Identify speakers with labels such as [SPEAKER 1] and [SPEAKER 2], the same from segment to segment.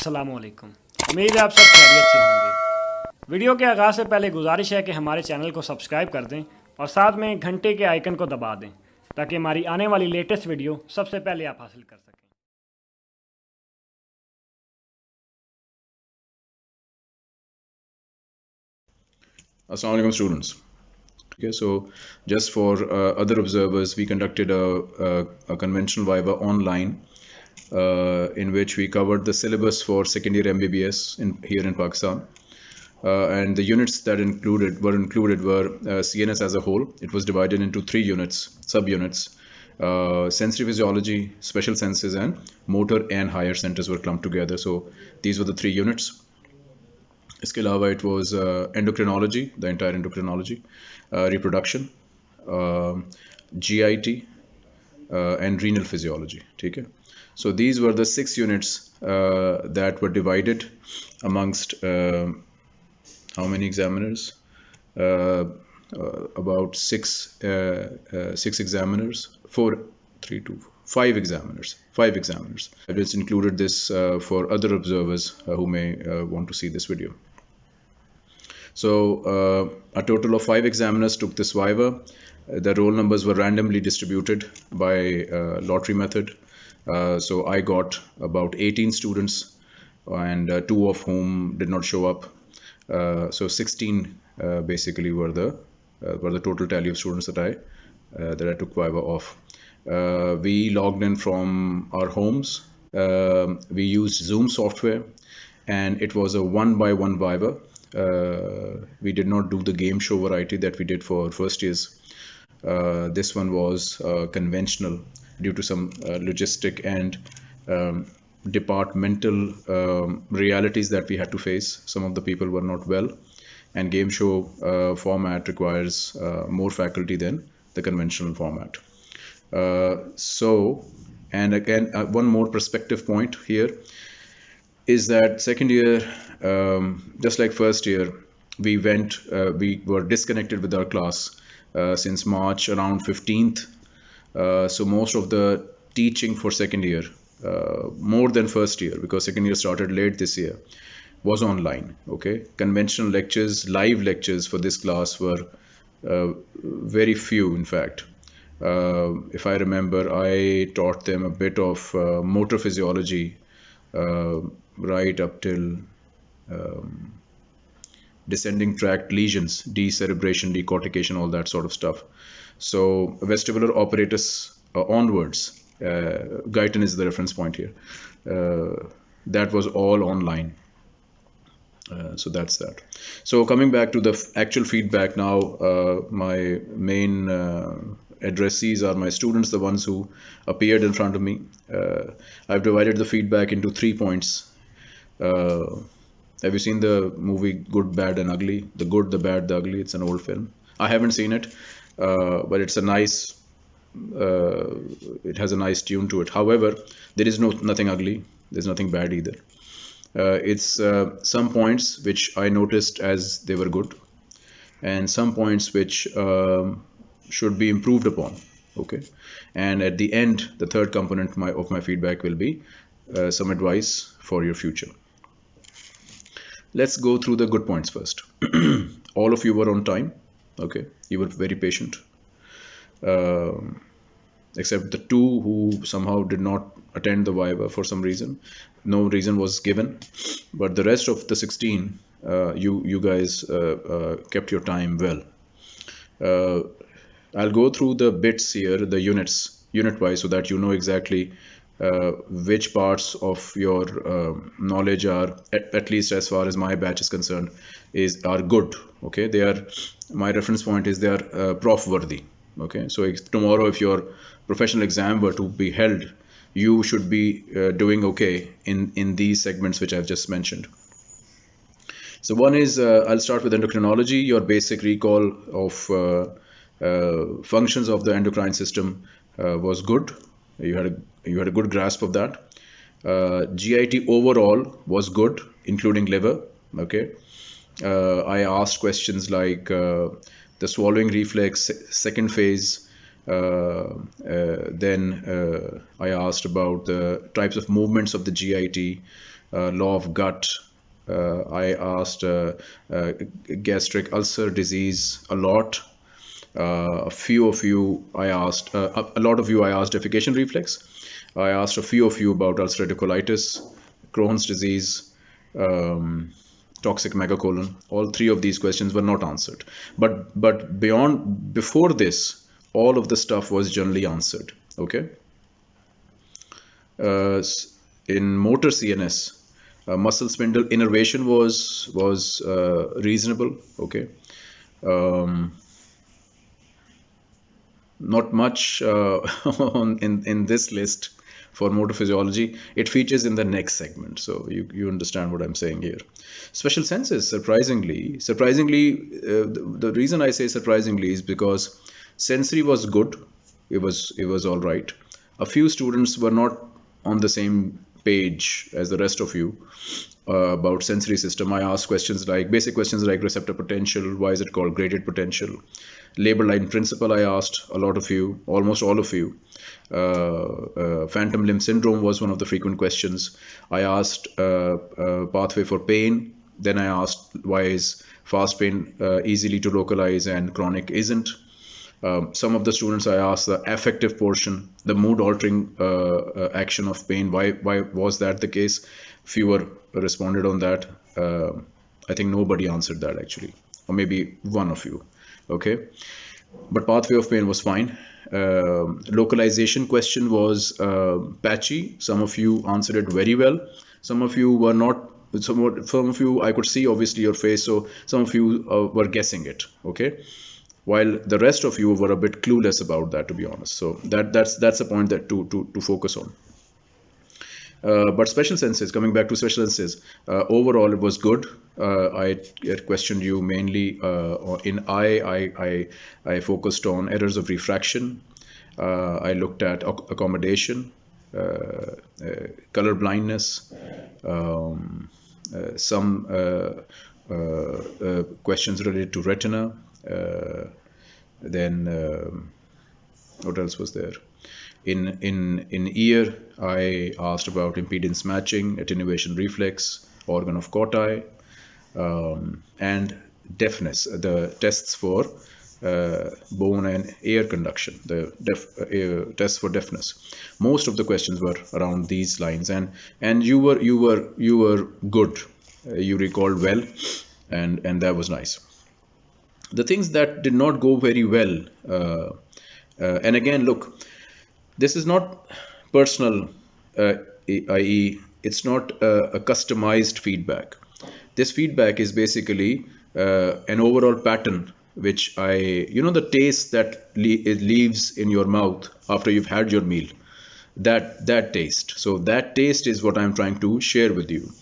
[SPEAKER 1] अस्सलामुअलैकुम। उम्मीद है आप सब खैरियत से होंगे। वीडियो के आगाज़ से पहले गुजारिश है कि हमारे चैनल को सब्सक्राइब कर दें और साथ में घंटे के आइकन को दबा दें ताकि हमारी आने वाली लेटेस्ट वीडियो सबसे पहले आप हासिल कर सकें।
[SPEAKER 2] Assalamu alaikum students. Okay, so just for other observers, we conducted a conventional viva online in which we covered the syllabus for second year MBBS here in Pakistan. And the units that were included were CNS as a whole. It was divided into 3 units, subunits. Sensory physiology, special senses, and motor and higher centers were clumped together. So these were the 3 units. इसके अलावा it was endocrinology, the entire endocrinology, reproduction, GIT, and renal physiology. ठीक है? So these were the 6 units that were divided amongst how many examiners? About 6 examiners, 5 examiners. I've just included this for other observers who may want to see this video. So a total of 5 examiners took this viva. The roll numbers were randomly distributed by lottery method. So I got about 18 students, and 2 of whom did not show up. So 16 basically were the total tally of students that I took viva of. We logged in from our homes. We used Zoom software, and it was a 1-by-1 viva. We did not do the game show variety that we did for first years. This one was conventional due to some logistic and departmental realities that we had to face. Some of the people were not well, and game show format requires more faculty than the conventional format. So, and again, one more perspective point here is that second year, just like first year, we were disconnected with our class since March around 15th. So most of the teaching for second year, more than first year, because second year started late this year, was online. Okay, conventional lectures, live lectures for this class were very few, in fact. If I remember, I taught them a bit of motor physiology right up till descending tract lesions, decerebration, decortication, all that sort of stuff. So vestibular apparatus onwards, Guyton is the reference point here. That was all online. So that's that. So coming back to the actual feedback now, my main addressees are my students, the ones who appeared in front of me. I've divided the feedback into 3 points. Have you seen the movie Good, Bad and Ugly? The Good, the Bad, the Ugly. It's an old film. I haven't seen it, but it's a nice, it has a nice tune to it. However, there is nothing ugly. There's nothing bad either. It's some points which I noticed as they were good, and some points which should be improved upon. Okay, and at the end, the third component of my feedback will be some advice for your future. Let's go through the good points first. All of you were on time. Okay, you were very patient, except the 2 who somehow did not attend the viva for some reason. No reason was given, but the rest of the 16, you guys kept your time well. I'll go through the bits here, the unit wise, so that you know exactly which parts of your knowledge are, at least as far as my batch is concerned, are good. Okay, they are, my reference point is they are prof worthy. Okay, so tomorrow if your professional exam were to be held, you should be doing okay in these segments which I've just mentioned. So one is, I'll start with endocrinology. Your basic recall of functions of the endocrine system was good. You had a good grasp of that. GIT overall was good, including liver. Okay, I asked questions like the swallowing reflex, second phase. Then I asked about the types of movements of the GIT, law of gut. I asked gastric ulcer disease a lot. A few of you I asked, a lot of you I asked defecation reflex. I asked a few of you about ulcerative colitis, Crohn's disease, toxic megacolon. All three of these questions were not answered. But before this, all of the stuff was generally answered. Okay. In motor CNS, muscle spindle innervation was reasonable. Okay. Not much in this list for motor physiology. It features in the next segment, so you understand what I'm saying here. Special senses, surprisingly, the reason I say surprisingly is because sensory was good. It was all right. A few students were not on the same page as the rest of you about sensory system. I asked questions like basic questions like receptor potential, why is it called graded potential, labor line principle. I asked a lot of you, almost all of you. Phantom limb syndrome was one of the frequent questions. I asked pathway for pain. Then I asked why is fast pain easily to localize and chronic isn't. Some of the students I asked the affective portion, the mood altering action of pain. Why was that the case? Fewer responded on that. I think nobody answered that actually, or maybe one of you. Okay, but pathway of pain was fine. Localization question was patchy. Some of you answered it very well. Some of you were not. Some of you I could see obviously your face, so some of you were guessing it. Okay, while the rest of you were a bit clueless about that, to be honest. So that's a point that to focus on. But special senses, coming back to special senses, overall it was good. I questioned you mainly in eye. I focused on errors of refraction. I looked at accommodation, color blindness, some questions related to retina. Then what else was there? In ear, I asked about impedance matching, attenuation reflex, organ of Corti, and deafness, the tests for bone and ear conduction, the tests for deafness. Most of the questions were around these lines, and you were good. You recalled well, and that was nice. The things that did not go very well, and again, look, this is not personal, i.e., it's not a customized feedback. This feedback is basically an overall pattern, which the taste that it leaves in your mouth after you've had your meal, that taste. So that taste is what I'm trying to share with you.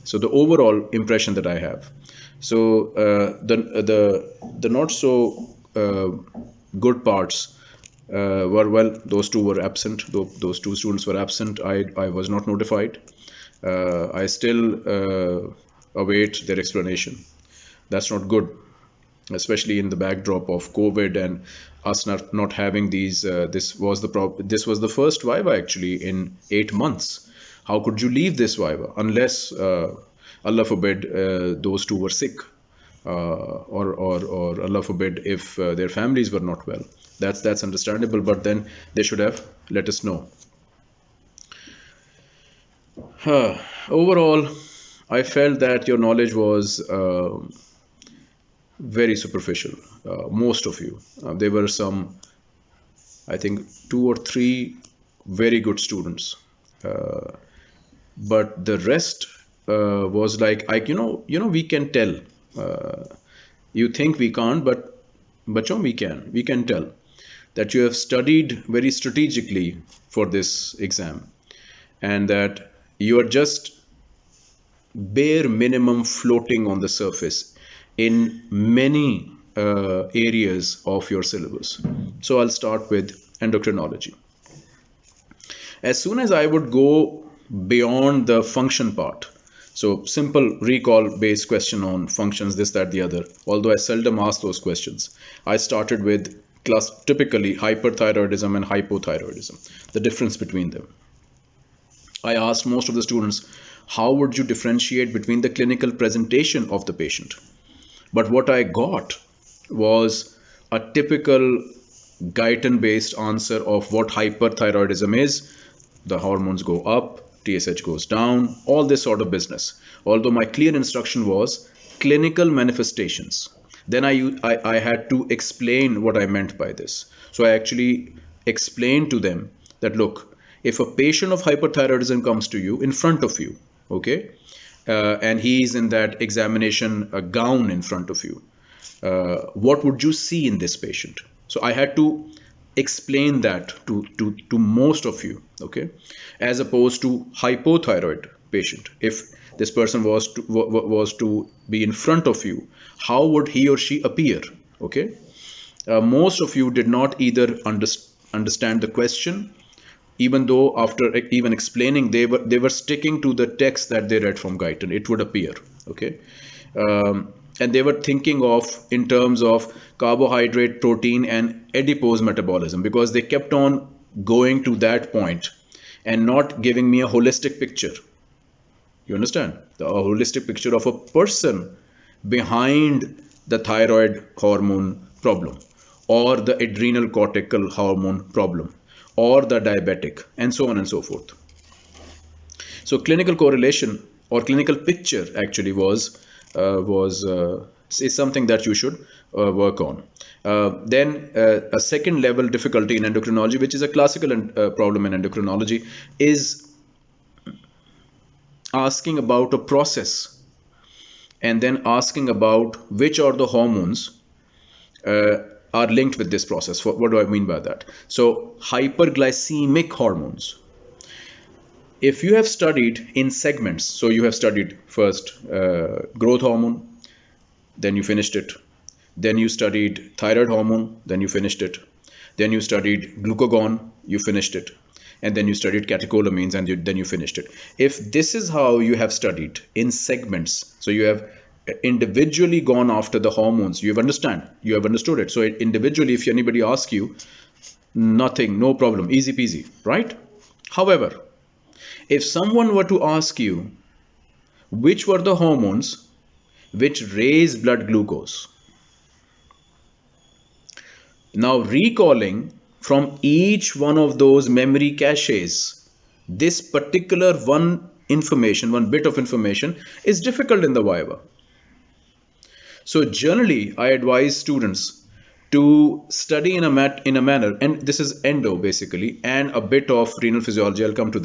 [SPEAKER 2] So the overall impression that I have. So the not so good parts were, well, those two were absent. Those two students were absent. I was not notified. I still await their explanation. That's not good, especially in the backdrop of COVID and us not having these. This was the first viva actually in 8 months. How could you leave this viva unless Allah forbid those two were sick, or Allah forbid if their families were not well. That's understandable, but then they should have let us know. Overall, I felt that your knowledge was very superficial. Most of you. There were some, I think, 2 or 3 very good students, but the rest was like, we can tell. You think we can't, but we can tell that you have studied very strategically for this exam, and that you are just bare minimum floating on the surface in many areas of your syllabus. So I'll start with endocrinology. As soon as I would go beyond the function part, so simple recall based question on functions, this, that, the other, although I seldom ask those questions, I started with typically hyperthyroidism and hypothyroidism, the difference between them. I asked most of the students, how would you differentiate between the clinical presentation of the patient? But what I got was a typical Guyton based answer of what hyperthyroidism is. The hormones go up, TSH goes down, all this sort of business. Although my clear instruction was clinical manifestations. Then I had to explain what I meant by this. So I actually explained to them that, look, if a patient of hyperthyroidism comes to you in front of you, okay, and he's in that examination gown in front of you, what would you see in this patient? So I had to explain that to most of you, okay, as opposed to hypothyroid patient. If this person was to be in front of you, how would he or she appear? Okay, most of you did not either understand the question, even though after even explaining, they were sticking to the text that they read from Guyton. It would appear, okay. And they were thinking of in terms of carbohydrate, protein, and adipose metabolism, because they kept on going to that point and not giving me a holistic picture. You understand? A holistic picture of a person behind the thyroid hormone problem, or the adrenal cortical hormone problem, or the diabetic, and so on and so forth. So clinical correlation or clinical picture actually is something that you should work on. Then a second level difficulty in endocrinology, which is a classical problem in endocrinology, is asking about a process and then asking about which are the hormones are linked with this process. What do I mean by that? So hyperglycemic hormones. If you have studied in segments, so you have studied first growth hormone, then you finished it. Then you studied thyroid hormone, then you finished it. Then you studied glucagon, you finished it. And then you studied catecholamines, and then you finished it. If this is how you have studied in segments, so you have individually gone after the hormones, you have understood it. So individually, if anybody asks you, nothing, no problem, easy peasy, right? However, if someone were to ask you which were the hormones which raise blood glucose, now recalling from each one of those memory caches, this particular one bit of information is difficult in the viva. So generally, I advise students to study in a manner, and this is endo basically, and a bit of renal physiology, I'll come to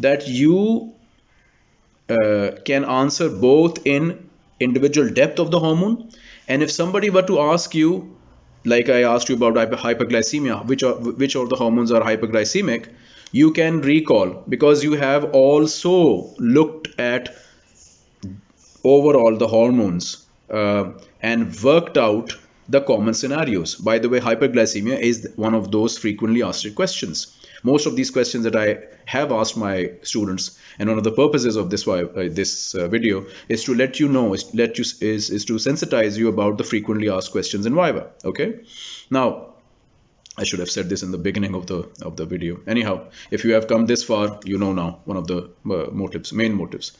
[SPEAKER 2] that you can answer both in individual depth of the hormone, and if somebody were to ask you, like I asked you about hyperglycemia, which of the hormones are hyperglycemic, you can recall, because you have also looked at overall the hormones and worked out the common scenarios. By the way, hyperglycemia is one of those frequently asked questions. Most of these questions that I have asked my students, and one of the purposes of this video is to let you know, is to sensitize you about the frequently asked questions in viva. Okay, now I should have said this in the beginning of the video. Anyhow, if you have come this far, you know now one of the main motives.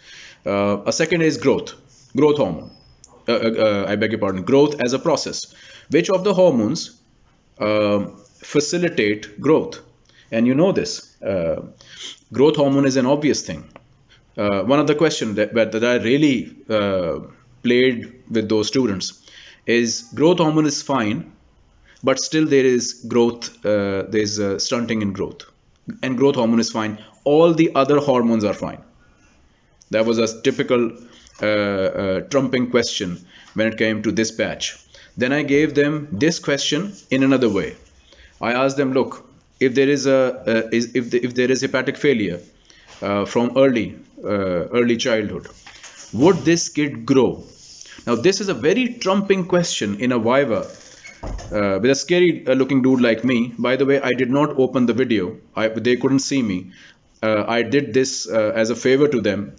[SPEAKER 2] A second is growth hormone. I beg your pardon, growth as a process. Which of the hormones facilitate growth? And you know this. Growth hormone is an obvious thing. One of the questions that I really played with those students is, growth hormone is fine, but still there is growth, there's stunting in growth. And growth hormone is fine. All the other hormones are fine. That was a typical trumping question when it came to this batch. Then I gave them this question in another way. I asked them, look, if there is if there is hepatic failure from early childhood, would this kid grow? Now this is a very trumping question in a viva with a scary looking dude like me. By the way, I did not open the video. They couldn't see me. I did this as a favor to them,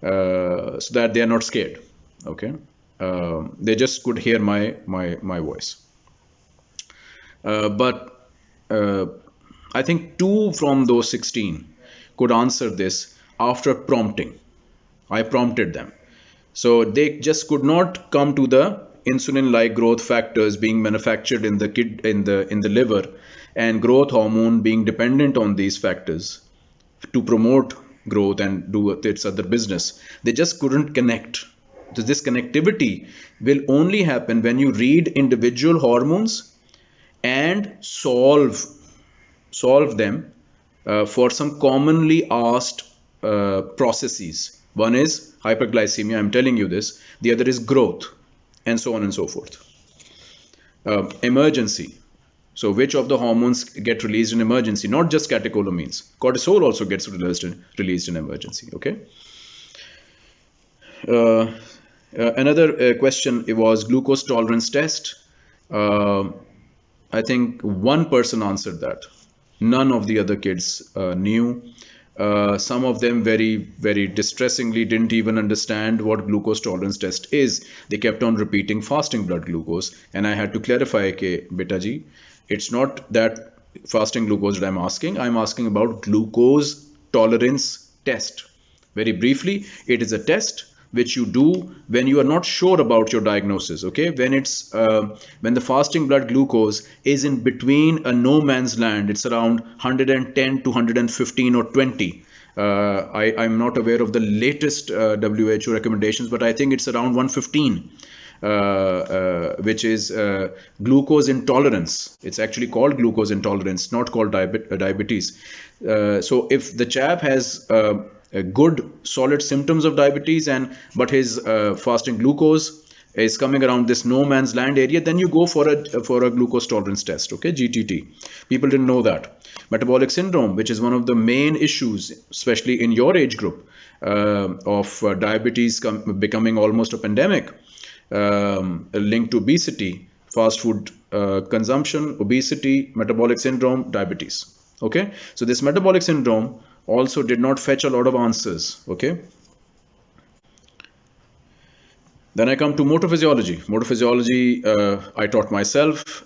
[SPEAKER 2] so that they are not scared. Okay, they just could hear my voice. But I think 2 from those 16 could answer this. after prompting. I prompted them. So they just could not come to the insulin-like growth factors being manufactured in the liver, and growth hormone being dependent on these factors to promote growth and do its other business. They just couldn't connect. So this connectivity will only happen when you read individual hormones and solve them for some commonly asked processes. One is hyperglycemia, I'm telling you this. The other is growth, and so on and so forth. Emergency. So which of the hormones get released in emergency? Not just catecholamines. Cortisol also gets released in emergency. Okay. Another question, it was glucose tolerance test. I think one person answered that. None of the other kids knew. Some of them very, very distressingly didn't even understand what glucose tolerance test is. They kept on repeating fasting blood glucose, and I had to clarify, okay, beta ji, it's not that fasting glucose that I'm asking about glucose tolerance test. Very briefly, it is a test which you do when you are not sure about your diagnosis. Okay, when the fasting blood glucose is in between a no man's land, it's around 110 to 115 or 20. I'm not aware of the latest WHO recommendations, but I think it's around 115, which is glucose intolerance. It's actually called glucose intolerance, not called diabetes. So if the chap has good solid symptoms of diabetes, but his fasting glucose is coming around this no man's land area, then you go for a glucose tolerance test. Okay, GTT. People didn't know that. Metabolic syndrome, which is one of the main issues, especially in your age group, of diabetes becoming almost a pandemic, linked to obesity, fast food consumption, obesity, metabolic syndrome, diabetes. Okay, so this metabolic syndrome also did not fetch a lot of answers. Okay. Then I come to motor physiology. Motor physiology, I taught myself.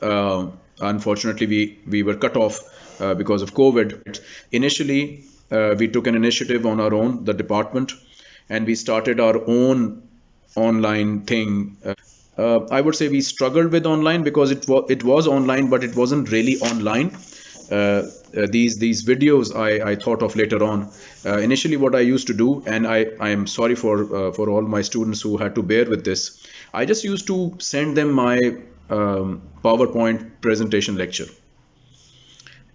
[SPEAKER 2] Unfortunately, we were cut off because of COVID. Initially, we took an initiative on our own, the department, and we started our own online thing. I would say we struggled with online because it was online, but it wasn't really online. These videos I thought of later on. Initially, what I used to do, and I am sorry for all my students who had to bear with this, I just used to send them my PowerPoint presentation lecture,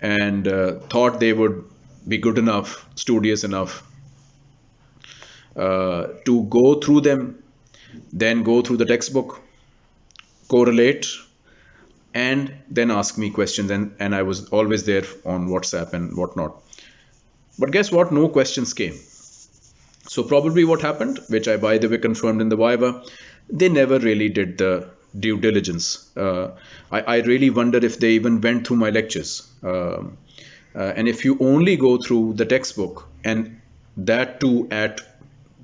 [SPEAKER 2] and thought they would be good enough, studious enough to go through them, then go through the textbook, correlate, and then ask me questions, and I was always there on WhatsApp and whatnot. But guess what? No questions came. So probably what happened, which I by the way confirmed in the viva, they never really did the due diligence. I really wonder if they even went through my lectures. And if you only go through the textbook, and that too at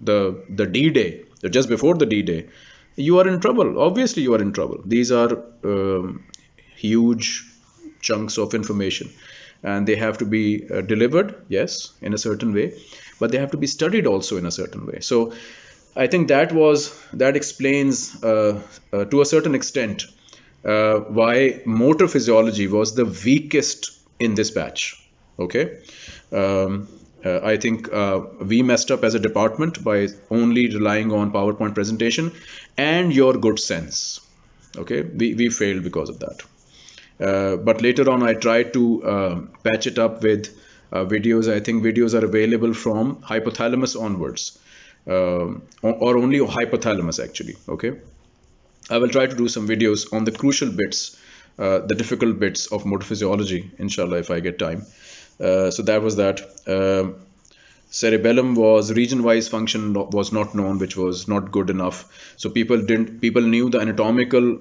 [SPEAKER 2] the D-Day, just before the D-Day, you are in trouble. Obviously, you are in trouble. These are huge chunks of information, and they have to be delivered, yes, in a certain way, but they have to be studied also in a certain way. So I think that explains to a certain extent why motor physiology was the weakest in this batch. Okay. I think we messed up as a department by only relying on PowerPoint presentation and your good sense. Okay, we failed because of that. But later on, I tried to patch it up with videos. I think videos are available from hypothalamus onwards, or only hypothalamus actually. Okay, I will try to do some videos on the crucial bits, the difficult bits of motor physiology, inshallah, if I get time. So that was that. Cerebellum was region-wise function was not known, which was not good enough. So people knew the anatomical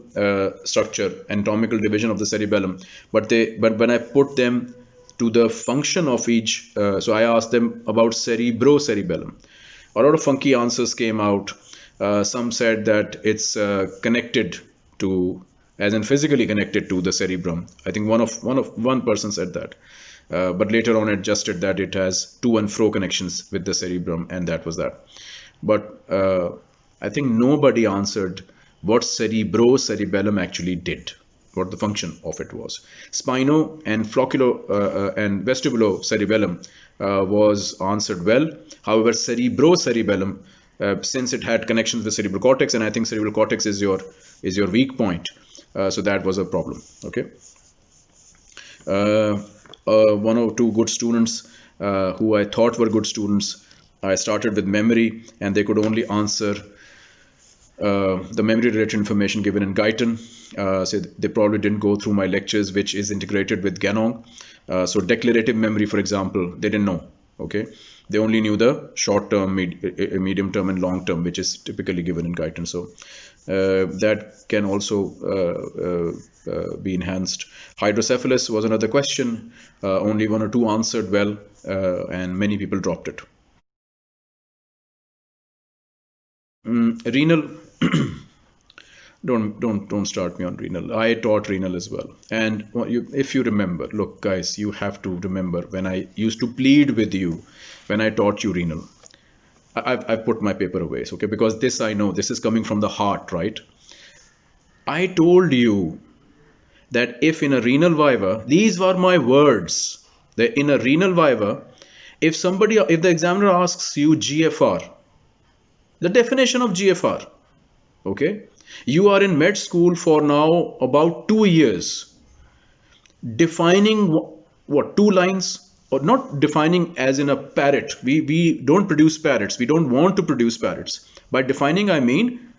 [SPEAKER 2] structure, anatomical division of the cerebellum, but when I put them to the function of each, so I asked them about cerebellum. A lot of funky answers came out. Some said that it's connected to, as in physically connected to the cerebrum. I think one person said that. But later on adjusted that it has to and fro connections with the cerebrum, and that was that. But I think nobody answered what cerebellum actually did, what the function of it was. Spino and and vestibulocerebellum was answered well. However, cerebellum, since it had connections with cerebral cortex, and I think cerebral cortex is your weak point, so that was a problem. Okay. One or two good students who I thought were good students, I started with memory, and they could only answer the memory related information given in Guyton. So they probably didn't go through my lectures, which is integrated with Ganong. So declarative memory, for example, they didn't know. Okay, they only knew the short term, medium term, and long term, which is typically given in Guyton. So that can also be enhanced. Hydrocephalus was another question. Only one or two answered well, and many people dropped it. Renal. Don't start me on renal. I taught renal as well. And if you remember, look guys, you have to remember when I used to plead with you when I taught you renal. I've put my paper away, okay, because this I know, this is coming from the heart, right? I told you that if in a renal viva, these were my words, that in a renal viva, if the examiner asks you GFR, the definition of GFR, okay, you are in med school for now about 2 years, defining what 2 lines, or not defining as in a parrot. We don't produce parrots. We don't want to produce parrots. By defining, I mean,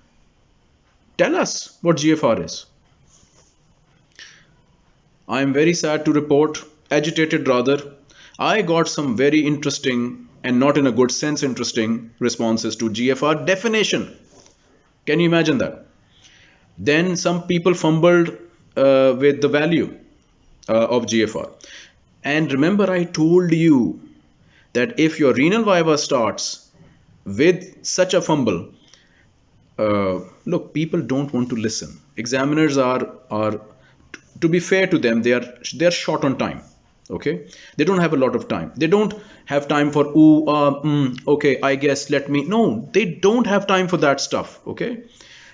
[SPEAKER 2] tell us what GFR is. I am very sad to report, agitated rather, I got some very interesting, and not in a good sense interesting, responses to GFR definition. Can you imagine that? Then some people fumbled with the value of GFR. And remember, I told you that if your renal viva starts with such a fumble, look, people don't want to listen. Examiners are to be fair to them, they're short on time. Okay, they don't have a lot of time. They don't have time for okay, I guess no, they don't have time for that stuff. Okay,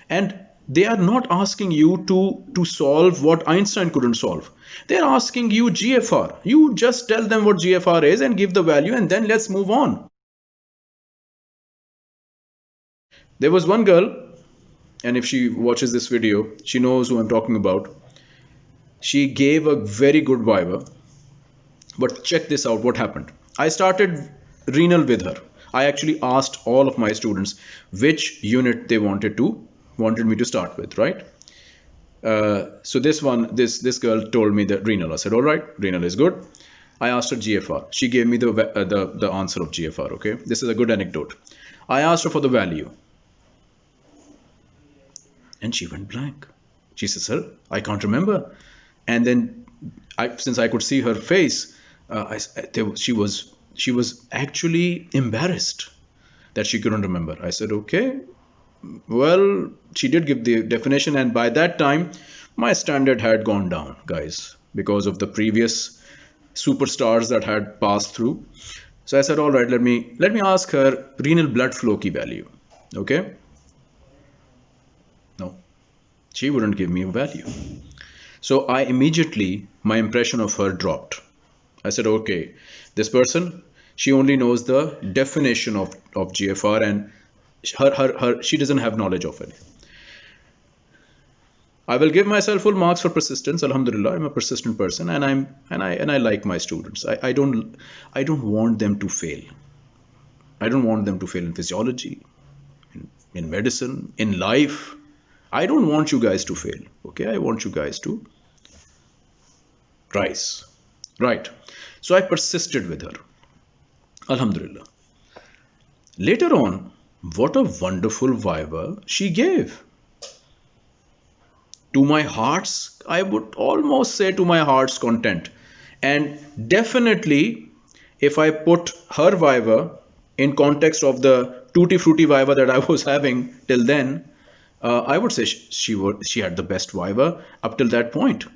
[SPEAKER 2] and they are not asking you to solve what Einstein couldn't solve. They're asking you GFR. You just tell them what GFR is and give the value, and then let's move on. There was one girl, and if she watches this video, she knows who I'm talking about. She gave a very good viva, but check this out, what happened. I started renal with her. I actually asked all of my students which unit they wanted me to start with, right? So this girl told me that renal. I said, all right, renal is good. I asked her GFR. She gave me the answer of GFR. Okay, this is a good anecdote. I asked her for the value, and she went blank. She said, sir, I can't remember. And then since I could see her face, she was actually embarrassed that she couldn't remember. I said, okay, well, she did give the definition, and by that time my standard had gone down, guys, because of the previous superstars that had passed through. So I said, all right, let me ask her renal blood flow key value. Okay, no, she wouldn't give me a value. So my impression of her dropped. I said, okay, this person, she only knows the definition of GFR, and she doesn't have knowledge of it. I will give myself full marks for persistence. Alhamdulillah, I'm a persistent person, and I like my students. I don't want them to fail. I don't want them to fail in physiology, in medicine, in life. I don't want you guys to fail. Okay, I want you guys to rise. Right. So I persisted with her. Alhamdulillah. Later on, what a wonderful viva she gave. To my heart's, I would almost say to my heart's content. And definitely, if I put her viva in context of the tutti frutti viva that I was having till then, I would say she had the best viva up till that point.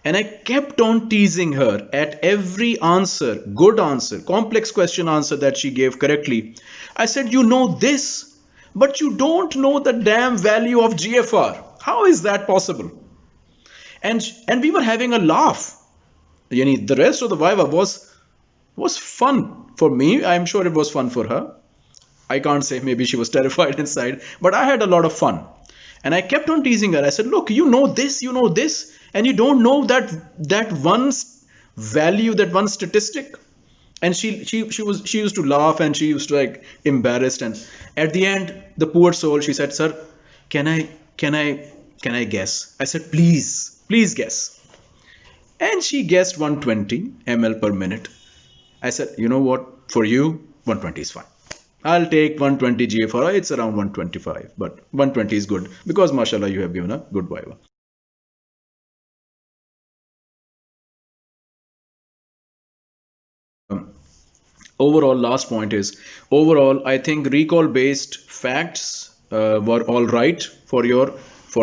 [SPEAKER 2] And I kept on teasing her at every answer, good answer, complex question answer that she gave correctly. I said, you know this, but you don't know the damn value of GFR. How is that possible? And we were having a laugh. Yani, the rest of the viva was fun for me. I'm sure it was fun for her. I can't say, maybe she was terrified inside, but I had a lot of fun. And I kept on teasing her. I said, look, you know this, and you don't know that one value, that one statistic. And she used to laugh, and she used to like embarrassed. And at the end, the poor soul, she said, sir, can I guess? I said, please guess. And she guessed 120 ml per minute. I said, you know what? For you, 120 is fine. I'll take 120 GFR. It's around 125, but 120 is good because, mashallah, you have given a good viva. Overall, last point is, overall, I think recall-based facts were all right for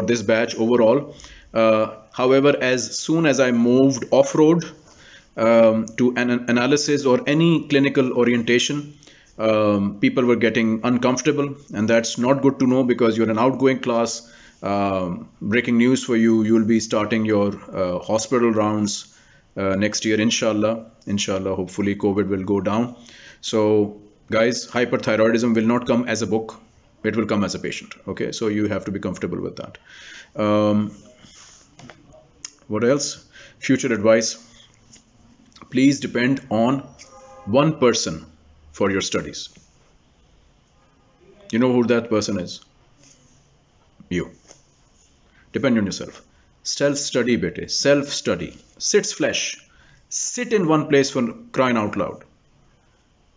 [SPEAKER 2] this batch overall. However, as soon as I moved off-road to an analysis or any clinical orientation, people were getting uncomfortable, and that's not good to know because you're an outgoing class. Breaking news for you, you'll be starting your hospital rounds next year, inshallah. Hopefully COVID will go down. So guys, hyperthyroidism will not come as a book, it will come as a patient. Okay, so you have to be comfortable with that. What else? Future advice: please depend on one person for your studies. You know who that person is? You. Depend on yourself. Self-study, bete. Self-study. Sits flesh. Sit in one place for crying out loud.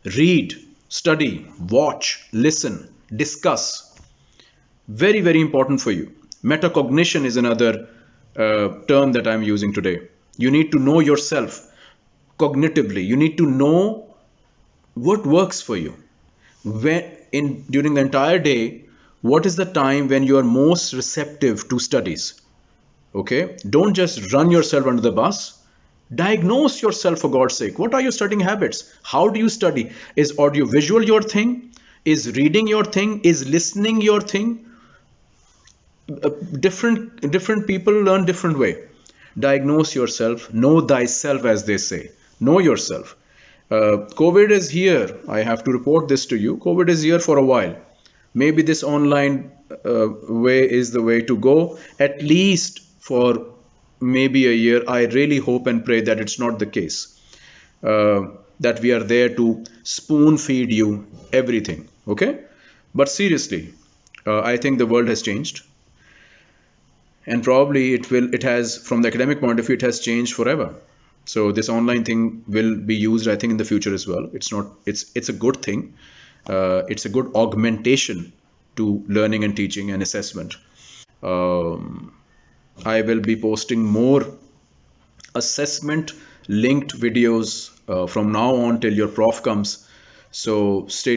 [SPEAKER 2] Read, study, watch, listen, discuss. Very, very important for you. Metacognition is another term that I'm using today. You need to know yourself cognitively. You need to know what works for you. During the entire day, what is the time when you are most receptive to studies? Okay, don't just run yourself under the bus. Diagnose yourself, for God's sake. What are your studying habits? How do you study? Is audiovisual your thing? Is reading your thing? Is listening your thing? Different people learn different way. Diagnose yourself. Know thyself, as they say. Know yourself. COVID is here. I have to report this to you. COVID is here for a while. Maybe this online way is the way to go, at least for maybe a year. I really hope and pray that it's not the case, that we are there to spoon feed you everything. Okay, but seriously, I think the world has changed, and probably it has, from the academic point of view, it has changed forever. So this online thing will be used, I think, in the future as well. It's a good thing. It's a good augmentation to learning and teaching and assessment. I will be posting more assessment linked videos from now on till your prof comes. So stay